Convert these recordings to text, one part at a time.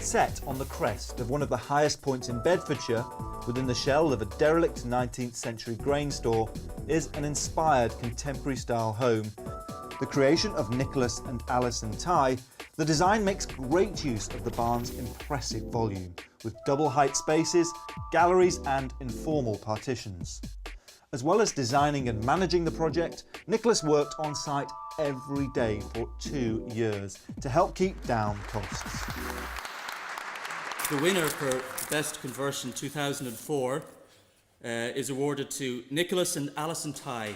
Set on the crest of one of the highest points in Bedfordshire, within the shell of a derelict 19th century grain store, is an inspired contemporary style home. The creation of Nicholas and Alison Tighe, the design makes great use of the barn's impressive volume, with double height spaces, galleries and informal partitions. As well as designing and managing the project, Nicholas worked on site every day for 2 years to help keep down costs. The winner for Best Conversion 2004 is awarded to Nicholas and Alison Tighe.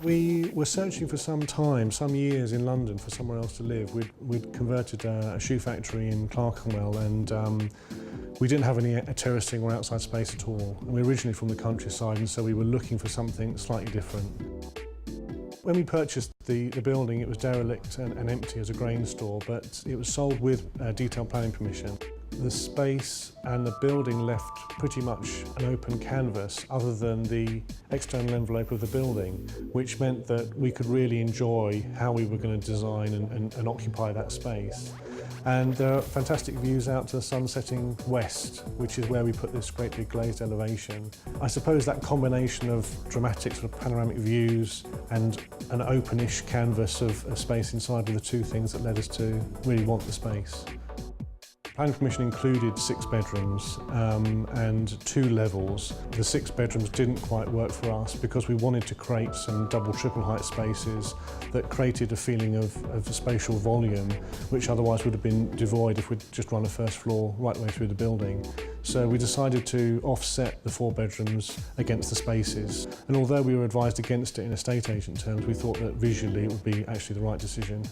We were searching for some time, some years in London for somewhere else to live. We'd converted a shoe factory in Clerkenwell and we didn't have any terracing or outside space at all. And we're originally from the countryside and so we were looking for something slightly different. When we purchased the building, it was derelict and empty as a grain store, but it was sold with detailed planning permission. The space and the building left pretty much an open canvas other than the external envelope of the building, which meant that we could really enjoy how we were going to design and occupy that space. And there are fantastic views out to the sun setting west, which is where we put this great big glazed elevation. I suppose that combination of dramatic sort of panoramic views and an openish canvas of space inside were the two things that led us to really want the space. Planning permission included 6 bedrooms and 2 levels. The 6 bedrooms didn't quite work for us because we wanted to create some double, triple height spaces that created a feeling of spatial volume, which otherwise would have been devoid if we'd just run a first floor right the way through the building. So we decided to offset the 4 bedrooms against the spaces. And although we were advised against it in estate agent terms, we thought that visually it would be actually the right decision.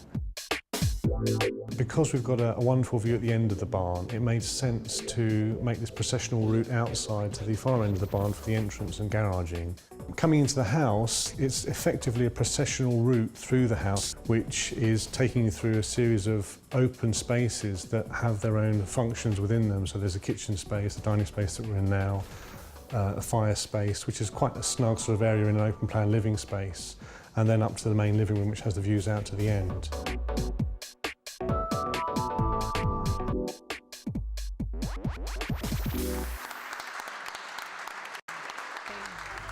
Because we've got a wonderful view at the end of the barn, it made sense to make this processional route outside to the far end of the barn for the entrance and garaging. Coming into the house, it's effectively a processional route through the house, which is taking you through a series of open spaces that have their own functions within them. So there's a kitchen space, the dining space that we're in now, a fire space, which is quite a snug sort of area in an open plan living space, and then up to the main living room, which has the views out to the end.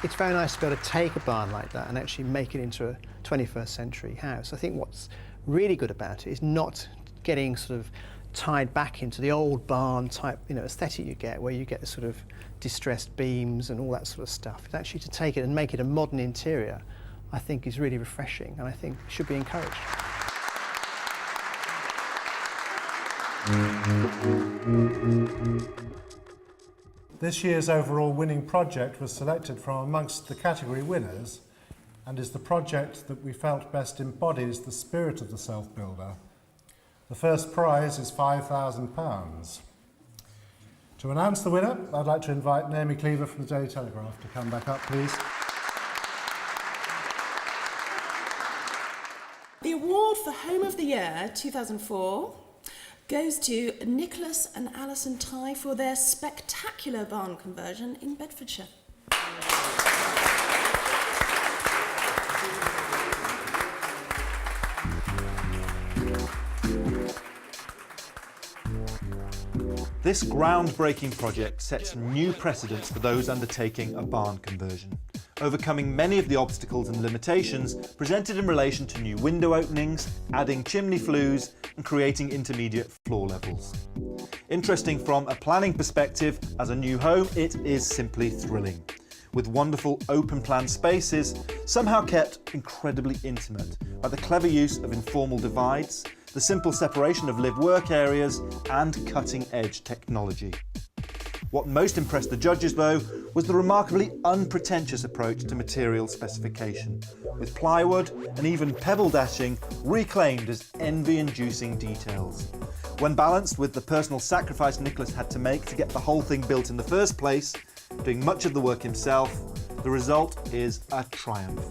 It's very nice to be able to take a barn like that and actually make it into a 21st century house. I think what's really good about it is not getting sort of tied back into the old barn type, aesthetic you get, where you get the sort of distressed beams and all that sort of stuff. It's actually to take it and make it a modern interior, I think is really refreshing and I think should be encouraged. This year's overall winning project was selected from amongst the category winners and is the project that we felt best embodies the spirit of the self-builder. The first prize is £5,000. To announce the winner, I'd like to invite Naomi Cleaver from the Daily Telegraph to come back up, please. The award for Home of the Year 2004 goes to Nicholas and Alison Tighe for their spectacular barn conversion in Bedfordshire. This groundbreaking project sets new precedents for those undertaking a barn conversion, overcoming many of the obstacles and limitations presented in relation to new window openings, adding chimney flues and creating intermediate floor levels. Interesting from a planning perspective, as a new home it is simply thrilling, with wonderful open plan spaces somehow kept incredibly intimate by the clever use of informal divides, the simple separation of live-work areas and cutting-edge technology. What most impressed the judges, though, was the remarkably unpretentious approach to material specification, with plywood and even pebble dashing reclaimed as envy-inducing details. When balanced with the personal sacrifice Nicholas had to make to get the whole thing built in the first place, doing much of the work himself, the result is a triumph.